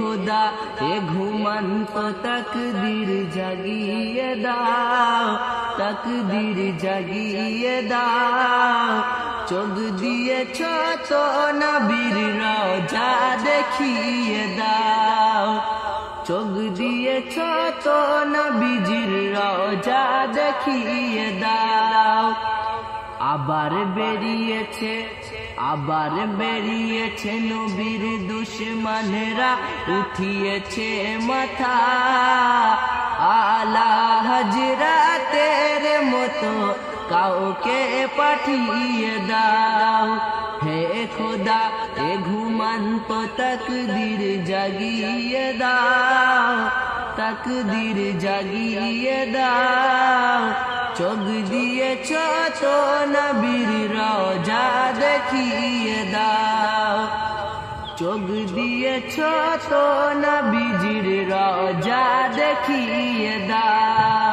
খোদা এ ঘুমন্ত তকদীর জাগিয়ে দাও, তকদীর জাগিয়ে দাও। চোখ দিয়েছ তো নবীর রওজা দেখিয়ে দাও, চোখ দিয়েছ তো নবীজির রওজা দেখিয়ে দাও। আবার বেরিয়েছে নবীর দুশমনেরা, উঠিয়েছে মাথা। আলা হযরতের মতো কাউকে পাঠিয়ে দাও। হে খোদা এ ঘুমন্ত তকদীর জাগিয়ে দাও, তকদীর জাগিয়ে দাও। চোখ দিয়েছ তো নবীর রওজা দেখিয়ে দাও, চোখ দিয়েছ তো নবীজির রওজা দেখিয়ে দাও।